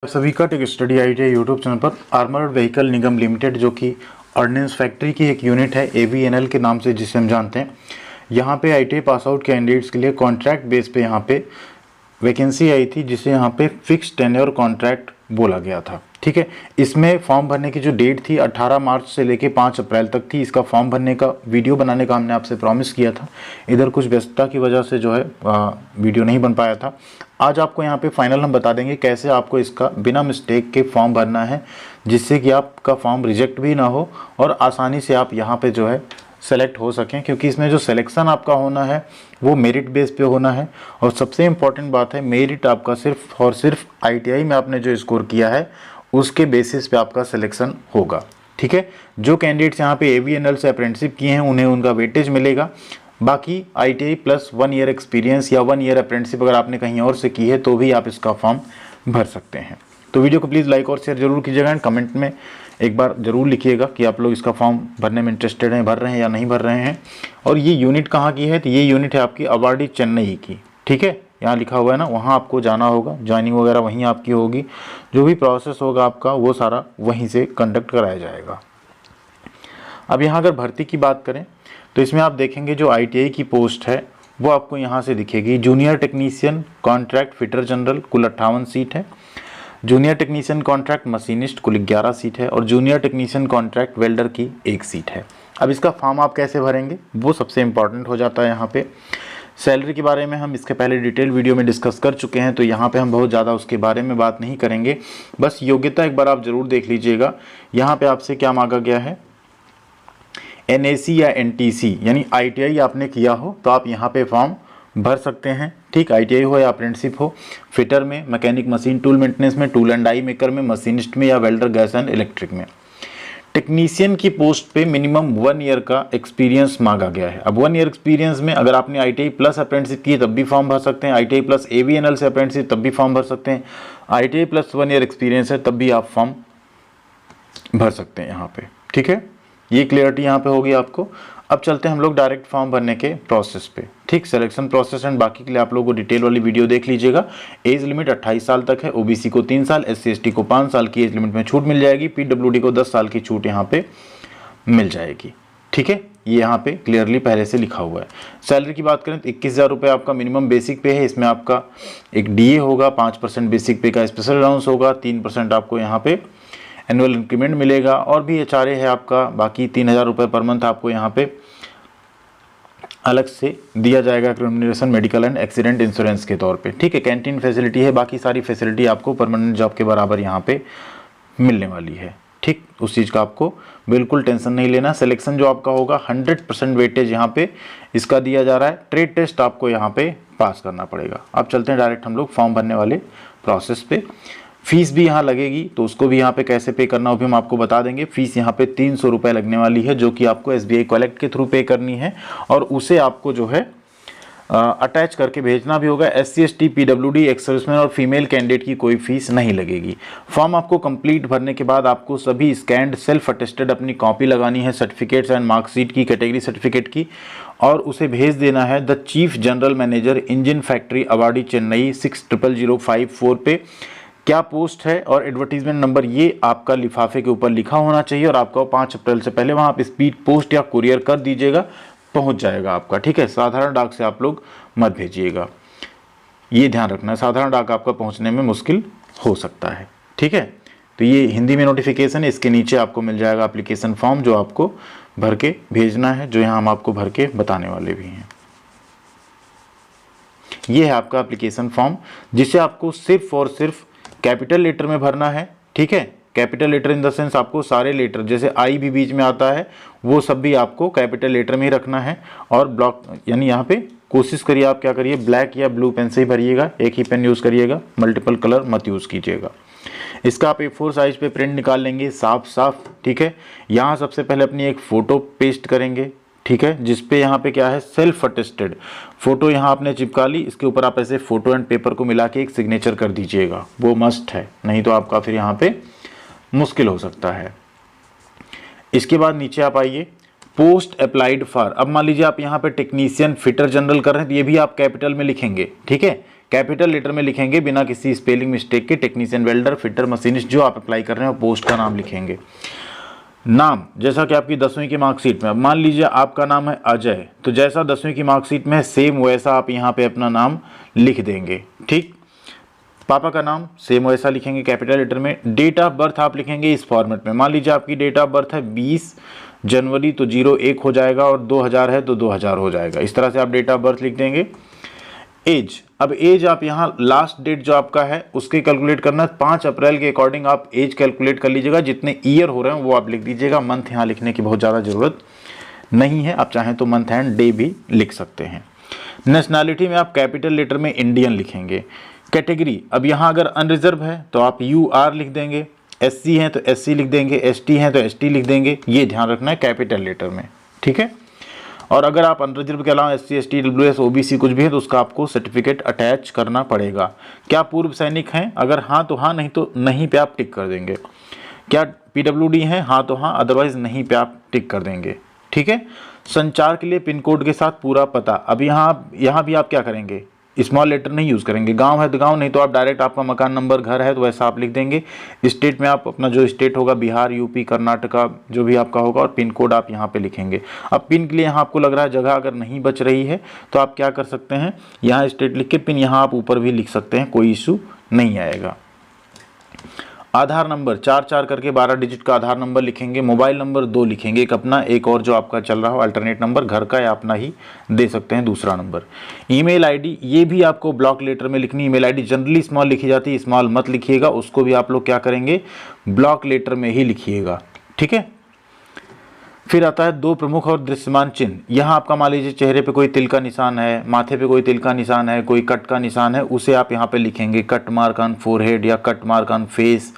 सभी का tech study ITI YouTube channel पर आर्मर्ड व्हीकल निगम लिमिटेड जो कि ऑर्डिनेंस फैक्ट्री की एक यूनिट है एवीएनएल के नाम से जिसे हम जानते हैं, यहाँ पे आईटीआई पास आउट कैंडिडेट्स के लिए कॉन्ट्रैक्ट बेस पे यहाँ पे वैकेंसी आई थी जिसे यहाँ पे फिक्स टेन्योर कॉन्ट्रैक्ट बोला गया था। ठीक है, इसमें फॉर्म भरने की जो डेट थी 18 मार्च से लेके 5 अप्रैल तक थी। इसका फॉर्म भरने का वीडियो बनाने का हमने आपसे प्रॉमिस किया था, इधर कुछ व्यस्तता की वजह से जो है वीडियो नहीं बन पाया था। आज आपको यहाँ पे फाइनल हम बता देंगे कैसे आपको इसका बिना मिस्टेक के फॉर्म भरना है, जिससे कि आपका फॉर्म रिजेक्ट भी ना हो और आसानी से आप यहाँ पे जो है सेलेक्ट हो सकें, क्योंकि इसमें जो सिलेक्शन आपका होना है वो मेरिट बेस पे होना है। और सबसे इम्पॉर्टेंट बात है, मेरिट आपका सिर्फ और सिर्फ आईटीआई में आपने जो स्कोर किया है उसके बेसिस पे आपका सिलेक्शन होगा। ठीक है, जो कैंडिडेट्स यहाँ पे एवीएनएल से अप्रेंटिसशिप किए हैं उन्हें उनका वेटेज मिलेगा। बाकी आईटीआई प्लस 1 ईयर एक्सपीरियंस या 1 ईयर अप्रेंटिसशिप अगर आपने कहीं और से की है तो भी आप इसका फॉर्म भर सकते हैं। तो वीडियो को प्लीज़ लाइक और शेयर जरूर कीजिएगा एंड कमेंट में एक बार ज़रूर लिखिएगा कि आप लोग इसका फॉर्म भरने में इंटरेस्टेड हैं, भर रहे हैं या नहीं भर रहे हैं। और ये यूनिट कहाँ की है, तो ये यूनिट है आपकी अवार्डी चेन्नई की। ठीक है, यहाँ लिखा हुआ है ना, वहाँ आपको जाना होगा, ज्वाइनिंग वगैरह वहीं आपकी होगी, जो भी प्रोसेस होगा आपका वो सारा वहीं से कंडक्ट कराया जाएगा। अब यहाँ अगर भर्ती की बात करें तो इसमें आप देखेंगे जो आईटीआई की पोस्ट है वो आपको यहाँ से दिखेगी। Junior technician contract fitter general कुल 58 सीट है, जूनियर टेक्नीशियन कॉन्ट्रैक्ट मशीनिस्ट कुल 11 सीट है और जूनियर टेक्नीशियन कॉन्ट्रैक्ट वेल्डर की 1 सीट है। अब इसका फॉर्म आप कैसे भरेंगे वो सबसे इम्पॉर्टेंट हो जाता है। यहाँ पे सैलरी के बारे में हम इसके पहले डिटेल वीडियो में डिस्कस कर चुके हैं, तो यहाँ पे हम बहुत ज़्यादा उसके बारे में बात नहीं करेंगे। बस योग्यता एक बार आप ज़रूर देख लीजिएगा। यहाँ पे आपसे क्या मांगा गया है, एनएसी या एनटीसी यानी आईटीआई आपने किया हो तो आप यहाँ पे फॉर्म भर सकते हैं। ठीक, आईटीआई हो या अप्रेंटिसशिप हो, फिटर में, मैकेनिक मशीन टूल मेंटेनेंस में, टूल एंड डाई मेकर में, मशीनिस्ट में या वेल्डर गैस एंड इलेक्ट्रिक में। टेक्नीशियन की पोस्ट पे मिनिमम 1 ईयर का एक्सपीरियंस मांगा गया है। अब 1 ईयर एक्सपीरियंस में अगर आपने आईटीआई प्लस अप्रेंटिसशिप की तब भी फॉर्म भर सकते हैं, आईटीआई प्लस एवीएनएल से अप्रेंटिसशिप तब भी फॉर्म भर सकते हैं, आईटीआई प्लस 1 ईयर एक्सपीरियंस है तब भी आप फॉर्म भर सकते हैं यहाँ पे। ठीक है, ये क्लियरिटी यहाँ पे होगी आपको। अब चलते हैं हम लोग डायरेक्ट फॉर्म भरने के प्रोसेस पे। ठीक, सिलेक्शन प्रोसेस एंड बाकी के लिए आप लोगों को डिटेल वाली वीडियो देख लीजिएगा। एज लिमिट 28 साल तक है, ओबीसी को 3 साल, एससी एसटी को 5 साल की एज लिमिट में छूट मिल जाएगी, पीडब्ल्यूडी को 10 साल की छूट यहाँ पे मिल जाएगी। ठीक है, ये यहाँ पे क्लियरली पहले से लिखा हुआ है। सैलरी की बात करें तो 21,000 रुपये आपका मिनिमम बेसिक पे है। इसमें आपका एक डीए होगा, 5% बेसिक पे का स्पेशल अलाउंस होगा, 3% आपको यहाँ पे एनुअल इंक्रीमेंट मिलेगा और भी एचआरए है आपका। बाकी 3,000 रुपये पर मंथ आपको यहाँ पे अलग से दिया जाएगा remuneration medical and accident insurance के तौर पे। ठीक है, कैंटीन फैसिलिटी है, बाकी सारी फैसिलिटी आपको परमानेंट जॉब के बराबर यहाँ पे मिलने वाली है। ठीक, उस चीज़ का आपको बिल्कुल टेंशन नहीं लेना। सिलेक्शन जो आपका होगा 100% वेटेज यहाँ पे इसका दिया जा रहा है। ट्रेड टेस्ट आपको यहाँ पे पास करना पड़ेगा। अब चलते हैं डायरेक्ट हम लोग फॉर्म भरने वाले प्रोसेस पे। फीस भी यहाँ लगेगी तो उसको भी यहाँ पे कैसे पे करना वो भी हम आपको बता देंगे। फीस यहाँ पे 300 रुपये लगने वाली है, जो कि आपको एसबीआई कलेक्ट के थ्रू पे करनी है और उसे आपको जो है अटैच करके भेजना भी होगा। SC ST PWD ex serviceman और फीमेल कैंडिडेट की कोई फीस नहीं लगेगी। फॉर्म आपको कंप्लीट भरने के बाद आपको सभी स्कैंड सेल्फ अटेस्टेड अपनी कॉपी लगानी है सर्टिफिकेट्स एंड मार्कशीट की, कैटेगरी सर्टिफिकेट की, और उसे भेज देना है the chief general manager engine factory awardee Chennai 600054 पे। क्या पोस्ट है और एडवर्टीजमेंट नंबर ये आपका लिफाफे के ऊपर लिखा होना चाहिए और आपको 5 अप्रैल से पहले वहाँ आप स्पीड पोस्ट या कुरियर कर दीजिएगा, पहुँच जाएगा आपका। ठीक है, साधारण डाक से आप लोग मत भेजिएगा, ये ध्यान रखना है, साधारण डाक आपका पहुँचने में मुश्किल हो सकता है। ठीक है, तो ये हिंदी में नोटिफिकेशन है, इसके नीचे आपको मिल जाएगा एप्लीकेशन फॉर्म जो आपको भर के भेजना है, जो यहाँ हम आपको भर के बताने वाले भी हैं। ये है आपका एप्लीकेशन फॉर्म जिसे आपको सिर्फ और सिर्फ कैपिटल लेटर में भरना है। ठीक है, capital letter in the sense आपको सारे लेटर, जैसे आई भी बीच में आता है वो सब भी आपको कैपिटल लेटर में ही रखना है। और ब्लॉक यानी यहाँ पे कोशिश करिए आप क्या करिए, ब्लैक या ब्लू पेन से ही भरिएगा, एक ही पेन यूज़ करिएगा, मल्टीपल कलर मत यूज़ कीजिएगा। इसका आप A4 साइज पे प्रिंट निकाल लेंगे साफ साफ। ठीक है, यहाँ सबसे पहले अपनी एक फ़ोटो पेस्ट करेंगे। ठीक है, जिसपे यहाँ पे क्या है, सेल्फ अटेस्टेड फोटो यहाँ आपने चिपका ली, इसके ऊपर आप ऐसे फोटो एंड पेपर को मिला के एक सिग्नेचर कर दीजिएगा, वो मस्ट है, नहीं तो आपका फिर यहाँ पे मुश्किल हो सकता है। इसके बाद नीचे आप आइए, पोस्ट अप्लाइड फॉर। अब मान लीजिए आप यहाँ पे टेक्नीशियन फिटर जनरल कर रहे हैं तो ये भी आप कैपिटल में लिखेंगे। ठीक है, कैपिटल लेटर में लिखेंगे बिना किसी स्पेलिंग मिस्टेक के, टेक्नीशियन, वेल्डर, फिटर, मशीनिस्ट जो आप अप्लाई कर रहे हैं पोस्ट का नाम लिखेंगे। नाम, जैसा कि आपकी 10वीं की मार्कशीट में, मान लीजिए आपका नाम है अजय, तो जैसा 10वीं की मार्कशीट में सेम वैसा आप यहाँ पे अपना नाम लिख देंगे। ठीक, पापा का नाम सेम वैसा लिखेंगे कैपिटल लेटर में। डेट ऑफ बर्थ आप लिखेंगे इस फॉर्मेट में, मान लीजिए आपकी डेट ऑफ बर्थ है 20 जनवरी, तो 01 हो जाएगा, और 2000 है तो 2000 हो जाएगा। इस तरह से आप डेट ऑफ बर्थ लिख देंगे। एज, अब एज आप यहाँ लास्ट डेट जो आपका है उसके कैलकुलेट करना है, 5 अप्रैल के अकॉर्डिंग आप एज कैलकुलेट कर लीजिएगा। जितने ईयर हो रहे हैं वो आप लिख दीजिएगा, मंथ यहाँ लिखने की बहुत ज़्यादा ज़रूरत नहीं है, आप चाहें तो मंथ एंड डे भी लिख सकते हैं। नेशनैलिटी में आप कैपिटल लेटर में इंडियन लिखेंगे। कैटेगरी, अब यहाँ अगर अनरिजर्व है तो आप UR लिख देंगे, SC हैं तो SC लिख देंगे, ST हैं तो ST लिख देंगे, ये ध्यान रखना है कैपिटल लेटर में। ठीक है, और अगर आप अनरिजर्व के अलावा SC, ST, WS, OBC कुछ भी है तो उसका आपको सर्टिफिकेट अटैच करना पड़ेगा। क्या पूर्व सैनिक हैं? अगर हाँ तो हाँ, नहीं तो नहीं पे आप टिक कर देंगे। क्या PWD हैं? हाँ तो हाँ, अदरवाइज नहीं पे आप टिक कर देंगे। ठीक है, संचार के लिए पिन कोड के साथ पूरा पता। अब यहाँ भी आप क्या करेंगे, स्मॉल लेटर नहीं यूज़ करेंगे। गांव है तो गांव, नहीं तो आप डायरेक्ट आपका मकान नंबर घर है तो वैसा आप लिख देंगे। स्टेट में आप अपना जो स्टेट होगा, बिहार, यूपी, कर्नाटका जो भी आपका होगा, और पिन कोड आप यहाँ पे लिखेंगे। अब पिन के लिए यहाँ आपको लग रहा है जगह अगर नहीं बच रही है तो आप क्या कर सकते हैं, यहाँ स्टेट लिख के पिन यहाँ आप ऊपर भी लिख सकते हैं, कोई इशू नहीं आएगा। आधार नंबर 4 करके 12 डिजिट का आधार नंबर लिखेंगे। मोबाइल नंबर 2 लिखेंगे, एक अपना, एक और जो आपका चल रहा हो अल्टरनेट नंबर, घर का या अपना ही दे सकते हैं दूसरा नंबर। ईमेल आईडी, ये भी आपको ब्लॉक लेटर में लिखनी। ईमेल आईडी जनरली स्मॉल लिखी जाती है, स्मॉल मत लिखिएगा, उसको भी आप लोग क्या करेंगे, ब्लॉक लेटर में ही लिखिएगा। ठीक है, फिर आता है 2 प्रमुख और दृश्यमान चिन्ह। यहाँ आपका मान लीजिए चेहरे पे कोई तिल का निशान है, माथे पे कोई तिल का निशान है, कोई कट का निशान है, उसे आप यहाँ पे लिखेंगे। कट मार्क ऑन फोरहेड या cut mark on face,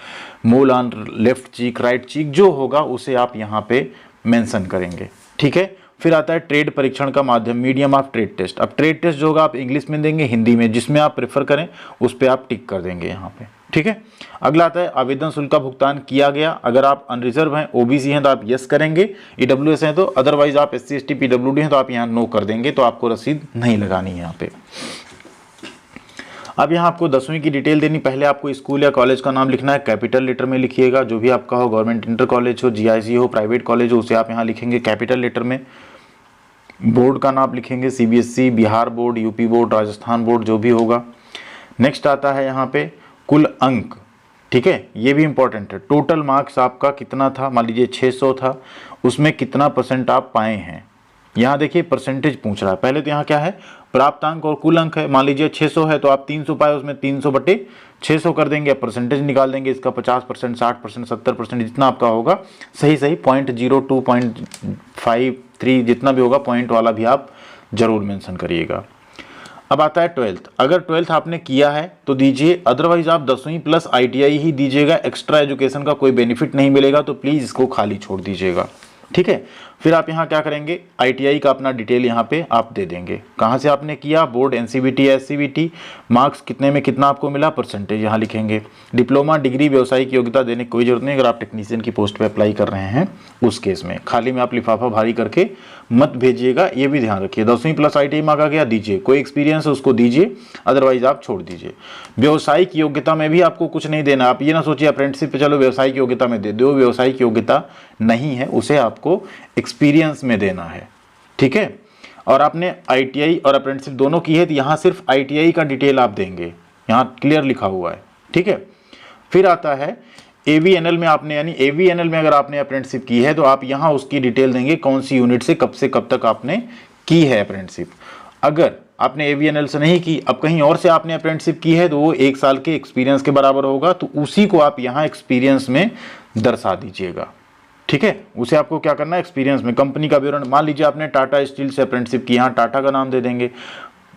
mole on left cheek, right cheek, जो होगा उसे आप यहाँ पे मेंशन करेंगे। ठीक है, फिर आता है ट्रेड परीक्षण का माध्यम, मीडियम ऑफ ट्रेड टेस्ट। अब ट्रेड टेस्ट जो होगा आप इंग्लिश में देंगे, हिंदी में, जिसमें आप प्रेफर करें उस पर आप टिक कर देंगे यहाँ पे। ठीक है, अगला आता है आवेदन शुल्क का भुगतान किया गया। अगर आप अनरिजर्व हैं, OBC हैं तो आप यस करेंगे, EWS हैं तो, अदरवाइज आप SC, ST, PWD हैं तो आप यहाँ नो कर देंगे, तो आपको रसीद नहीं लगानी है यहाँ पे। अब यहाँ आपको 10वीं की डिटेल देनी। पहले आपको स्कूल या कॉलेज का नाम लिखना है, कैपिटल लेटर में लिखिएगा, जो भी आपका हो, गवर्नमेंट इंटर कॉलेज हो, GIC हो, प्राइवेट कॉलेज हो, उसे आप यहाँ लिखेंगे कैपिटल लेटर में। बोर्ड का नाम लिखेंगे, CBSE, Bihar board, UP board, Rajasthan board, जो भी होगा। नेक्स्ट आता है यहाँ पे कुल अंक। ठीक है, ये भी इंपॉर्टेंट है। टोटल मार्क्स आपका कितना था, मान लीजिए 600 था, उसमें कितना % आप पाए हैं। यहाँ देखिए परसेंटेज पूछ रहा है। पहले तो यहाँ क्या है, प्राप्तांक और कुल अंक है। मान लीजिए 600 है तो आप 300 पाए, उसमें 300/600 कर देंगे, परसेंटेज निकाल देंगे इसका 50%, 60%, 70%, जितना आपका होगा सही 0.02, 0.53 जितना भी होगा पॉइंट वाला भी आप जरूर मेंशन करिएगा। अब आता है 12th। अगर 12th आपने किया है तो दीजिए, अदरवाइज आप 10वीं प्लस ITI ही दीजिएगा। एक्स्ट्रा एजुकेशन का कोई बेनिफिट नहीं मिलेगा, तो प्लीज़ इसको खाली छोड़ दीजिएगा। ठीक है, फिर आप यहाँ क्या करेंगे, ITI का अपना डिटेल यहाँ पे आप दे देंगे, कहाँ से आपने किया, बोर्ड, NCVT, SCVT, मार्क्स कितने में कितना आपको मिला, परसेंटेज यहाँ लिखेंगे। डिप्लोमा, डिग्री, व्यावसायिक योग्यता देने की कोई जरूरत नहीं, अगर आप टेक्नीशियन की पोस्ट पे अप्लाई कर रहे हैं उस केस में। खाली में आप लिफाफा भारी करके मत भेजिएगा, ये भी ध्यान रखिए। 10वीं प्लस ITI मांगा गया, दीजिए। कोई एक्सपीरियंस है उसको दीजिए, अदरवाइज आप छोड़ दीजिए। व्यावसायिक योग्यता में भी आपको कुछ नहीं देना। आप ये ना सोचिए अप्रेंटिसशिप पे चलो व्यावसायिक योग्यता में दे दो, व्यावसायिक योग्यता नहीं है, उसे आपको एक्सपीरियंस में देना है। ठीक है, और आपने ITI और अप्रेंटिसशिप दोनों की है तो यहाँ सिर्फ ITI का डिटेल आप देंगे, यहाँ क्लियर लिखा हुआ है। ठीक है, फिर आता है AVNL में आपने, यानी AVNL में अगर आपने अप्रेंटिसशिप की है तो आप यहाँ उसकी डिटेल देंगे, कौन सी यूनिट से कब तक आपने की है अप्रेंटिसशिप। अगर आपने AVNL से नहीं की, अब कहीं और से आपने अप्रेंटिसशिप की है तो वो 1 साल के एक्सपीरियंस के बराबर होगा, तो उसी को आप यहाँ एक्सपीरियंस में दर्शा दीजिएगा। ठीक है, उसे आपको क्या करना है, एक्सपीरियंस में। कंपनी का विवरण, मान लीजिए आपने टाटा स्टील से अप्रेंटिसशिप की, यहाँ टाटा का नाम दे देंगे।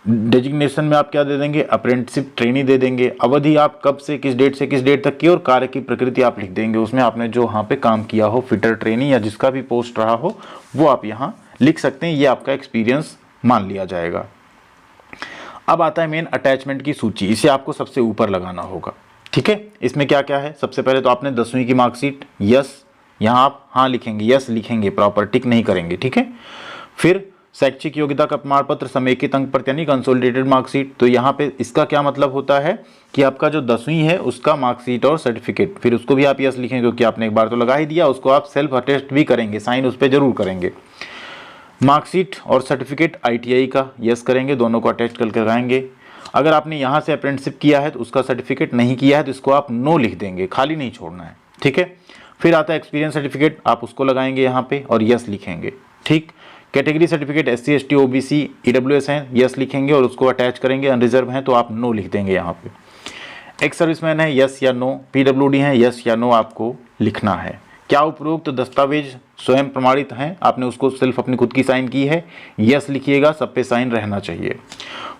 डेजिग्नेशन में आप क्या दे देंगे, अप्रेंटिसशिप ट्रेनी दे देंगे। अवधि आप कब से किस डेट से किस डेट तक की, और कार्य की प्रकृति आप लिख देंगे, उसमें आपने जो वहाँ पे काम किया हो, फिटर, ट्रेनी या जिसका भी पोस्ट रहा हो वो आप यहाँ लिख सकते हैं। ये आपका एक्सपीरियंस मान लिया जाएगा। अब आता है मेन अटैचमेंट की सूची, इसे आपको सबसे ऊपर लगाना होगा। ठीक है, इसमें क्या क्या है, सबसे पहले तो आपने 10वीं की मार्कशीट, यस, यहाँ आप हाँ लिखेंगे, यस लिखेंगे, प्रॉपर टिक नहीं करेंगे। ठीक है, फिर शैक्षिक योग्यता का प्रमाण पत्र, समेकित अंक पत्र यानी कंसोलिडेटेड मार्कशीट। तो यहाँ पे इसका क्या मतलब होता है कि आपका जो 10वीं है उसका मार्कशीट और सर्टिफिकेट, फिर उसको भी आप यस लिखेंगे क्योंकि आपने एक बार तो लगा ही दिया, उसको आप सेल्फ अटेस्ट भी करेंगे, साइन उस पर जरूर करेंगे। मार्कशीट और सर्टिफिकेट ITI का यस करेंगे, दोनों को अटैच करके लगाएंगे। अगर आपने यहाँ से अप्रेंटिसशिप किया है तो उसका सर्टिफिकेट, नहीं किया है तो इसको आप नो लिख देंगे, खाली नहीं छोड़ना है, ठीक है। फिर आता है एक्सपीरियंस सर्टिफिकेट, आप उसको लगाएंगे यहाँ पे और यस लिखेंगे, ठीक। Category certificate SC ST OBC EWS हैं, यस लिखेंगे और उसको अटैच करेंगे। अनरिजर्व हैं तो आप नो लिख देंगे यहाँ पे। एक्स सर्विसमैन है, यस या नो। PWD हैं, यस या नो आपको लिखना है। क्या उपरोक्त दस्तावेज स्वयं प्रमाणित हैं, आपने उसको सिर्फ अपनी खुद की साइन की है, यस लिखिएगा, सब पे साइन रहना चाहिए।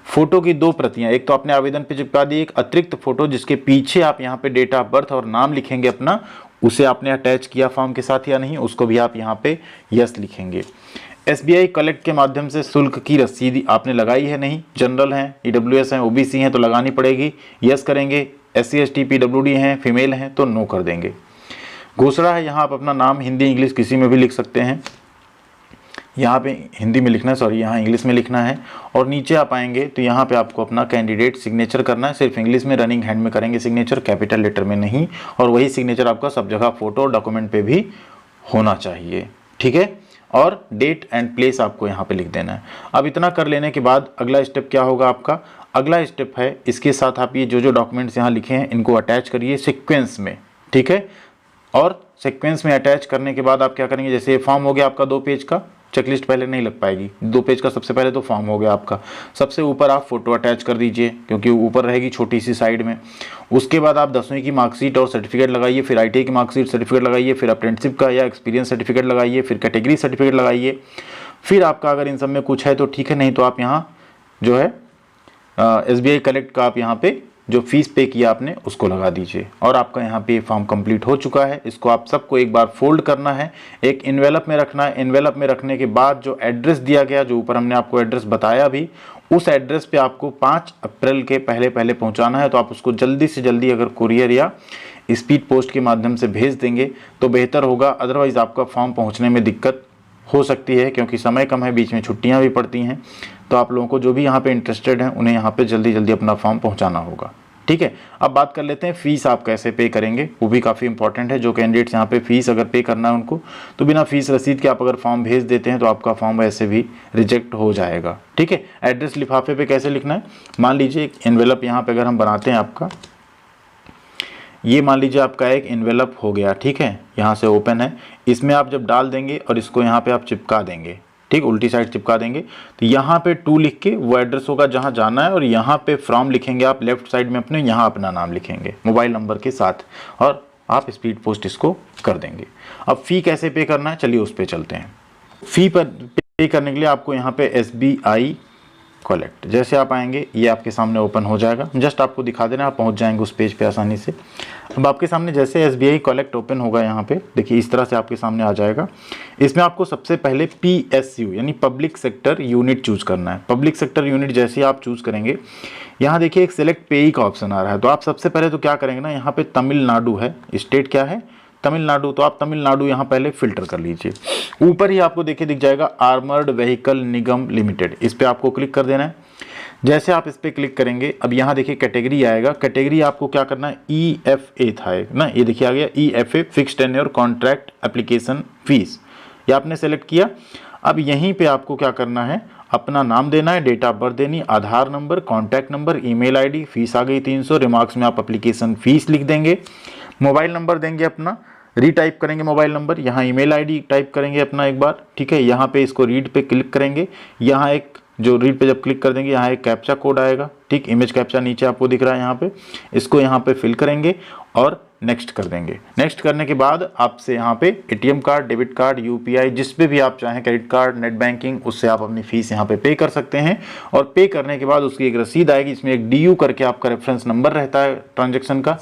फोटो की 2 प्रतियां, एक तो आपने आवेदन पे चिपका दी, एक अतिरिक्त फोटो जिसके पीछे आप यहाँ पे डेट ऑफ बर्थ और नाम लिखेंगे अपना, उसे आपने अटैच किया फॉर्म के साथ या नहीं, उसको भी आप यहाँ पे यस लिखेंगे। SBI कलेक्ट के माध्यम से शुल्क की रसीद आपने लगाई है नहीं, जनरल हैं, EWS हैं, OBC हैं तो लगानी पड़ेगी, यस करेंगे। SC ST PWD हैं, फीमेल हैं तो नो कर देंगे। घोषणा है, यहाँ आप अपना नाम हिंदी इंग्लिश किसी में भी लिख सकते हैं, यहाँ पे हिंदी में लिखना है, सॉरी यहाँ इंग्लिश में लिखना है। और नीचे आप आएंगे तो यहाँ पे आपको अपना कैंडिडेट सिग्नेचर करना है, सिर्फ इंग्लिश में रनिंग हैंड में करेंगे सिग्नेचर, कैपिटल लेटर में नहीं। और वही सिग्नेचर आपका सब जगह फोटो और डॉक्यूमेंट पे भी होना चाहिए, ठीक है। और डेट एंड प्लेस आपको यहाँ पे लिख देना है। अब इतना कर लेने के बाद अगला स्टेप क्या होगा आपका, अगला स्टेप है इसके साथ आप ये जो डॉक्यूमेंट्स यहाँ लिखे हैं इनको अटैच करिए सीक्वेंस में, ठीक है। और सीक्वेंस में अटैच करने के बाद आप क्या करेंगे, जैसे ये फॉर्म हो गया आपका 2 पेज का, चेकलिस्ट पहले नहीं लग पाएगी, 2 पेज का सबसे पहले तो फॉर्म हो गया आपका। सबसे ऊपर आप फोटो अटैच कर दीजिए क्योंकि ऊपर रहेगी छोटी सी साइड में। उसके बाद आप 10वीं की मार्कशीट और सर्टिफिकेट लगाइए, फिर ITI की मार्कशीट सर्टिफिकेट लगाइए, फिर अप्रेंटिसशिप का या एक्सपीरियंस सर्टिफिकेट लगाइए, फिर कैटेगरी सर्टिफिकेट लगाइए। फिर आपका अगर इन सब में कुछ है तो ठीक है, नहीं तो आप यहाँ जो है SBI कलेक्ट का आप यहाँ पे जो फीस पे किया आपने उसको लगा दीजिए। और आपका यहाँ पे फॉर्म कंप्लीट हो चुका है। इसको आप सबको एक बार फोल्ड करना है, एक इन्वेलप में रखना है। इन्वेलप में रखने के बाद जो एड्रेस दिया गया, जो ऊपर हमने आपको एड्रेस बताया भी, उस एड्रेस पे आपको 5 अप्रैल के पहले पहुंचाना है। तो आप उसको जल्दी से जल्दी अगर कुरियर या स्पीड पोस्ट के माध्यम से भेज देंगे तो बेहतर होगा, अदरवाइज़ आपका फॉर्म पहुँचने में दिक्कत हो सकती है क्योंकि समय कम है, बीच में छुट्टियाँ भी पड़ती हैं। तो आप लोगों को जो भी यहाँ पे इंटरेस्टेड हैं उन्हें यहाँ पे जल्दी जल्दी अपना फॉर्म पहुँचाना होगा, ठीक है। अब बात कर लेते हैं फीस आप कैसे पे करेंगे, वो भी काफ़ी इंपॉर्टेंट है। जो कैंडिडेट्स यहाँ पे फीस अगर पे करना है उनको, तो बिना फीस रसीद के आप अगर फॉर्म भेज देते हैं तो आपका फॉर्म वैसे भी रिजेक्ट हो जाएगा, ठीक है। एड्रेस लिफाफे पे कैसे लिखना है, मान लीजिए एक एनवेलप यहाँ पे अगर हम बनाते हैं आपका, ये मान लीजिए आपका एक एनवेलप हो गया, ठीक है, यहाँ से ओपन है। इसमें आप जब डाल देंगे और इसको यहाँ पे आप चिपका देंगे, ठीक, उल्टी साइड चिपका देंगे, तो यहाँ पे 2 लिख के वो एड्रेस होगा जहाँ जाना है, और यहाँ पे फ्रॉम लिखेंगे आप लेफ्ट साइड में अपने, यहाँ अपना नाम लिखेंगे मोबाइल नंबर के साथ, और आप स्पीड पोस्ट इसको कर देंगे। अब फ़ी कैसे पे करना है, चलिए उस पर चलते हैं। फ़ी पर पे करने के लिए आपको यहाँ पे SBI कलेक्ट, जैसे आप आएंगे ये आपके सामने ओपन हो जाएगा। जस्ट आपको दिखा देना, आप पहुंच जाएंगे उस पेज पे आसानी से। अब आपके सामने जैसे SBI कलेक्ट ओपन होगा, यहाँ पे देखिए इस तरह से आपके सामने आ जाएगा। इसमें आपको सबसे पहले PSU यानी पब्लिक सेक्टर यूनिट चूज करना है। पब्लिक सेक्टर यूनिट जैसे आप चूज करेंगे, यहाँ देखिए एक सिलेक्ट पेई का ऑप्शन आ रहा है। तो आप सबसे पहले तो क्या करेंगे ना, यहाँ पे तमिलनाडु है, स्टेट क्या है, तमिलनाडु, तो आप तमिलनाडु यहाँ पहले फिल्टर कर लीजिए। ऊपर ही आपको देखिए दिख जाएगा आर्मर्ड व्हीकल निगम लिमिटेड, इस पर आपको क्लिक कर देना है। जैसे आप इस पर क्लिक करेंगे, अब यहाँ देखिए कैटेगरी आएगा। कैटेगरी आपको क्या करना है, EFA था ना, ये देखिए आ गया EFA fixed tenure contract application fees, ये आपने सेलेक्ट किया। अब यहीं पे आपको क्या करना है, अपना नाम देना है, डेट ऑफ बर्थ देनी, Aadhaar number, contact number, email ID, fees आ गई 300, रिमार्क्स में आप एप्लीकेशन फीस लिख देंगे, मोबाइल नंबर देंगे अपना, रीटाइप करेंगे मोबाइल नंबर, यहाँ ईमेल ID टाइप करेंगे अपना एक बार, ठीक है। यहाँ पे इसको रीड पे क्लिक करेंगे, यहाँ एक जो रीड पे जब क्लिक कर देंगे यहाँ एक कैप्चा कोड आएगा, ठीक, इमेज कैप्चा नीचे आपको दिख रहा है यहाँ पे, इसको यहाँ पे फिल करेंगे और नेक्स्ट कर देंगे। नेक्स्ट करने के बाद आपसे यहाँ पे ATM card, debit card, UPI जिस पे भी आप चाहें, क्रेडिट कार्ड, नेट बैंकिंग, उससे आप अपनी फीस यहाँ पे कर सकते हैं। और पे करने के बाद उसकी एक रसीद आएगी, इसमें एक DU करके आपका रेफरेंस नंबर रहता है ट्रांजेक्शन का,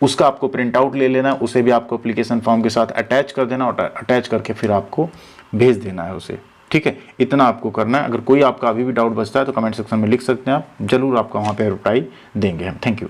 उसका आपको प्रिंट आउट ले लेना है, उसे भी आपको एप्लीकेशन फॉर्म के साथ अटैच कर देना, और अटैच करके फिर आपको भेज देना है उसे, ठीक है। इतना आपको करना है। अगर कोई आपका अभी भी डाउट बचता है तो कमेंट सेक्शन में लिख सकते हैं आप, जरूर आपका वहाँ पे रिप्लाई देंगे हम। Thank you.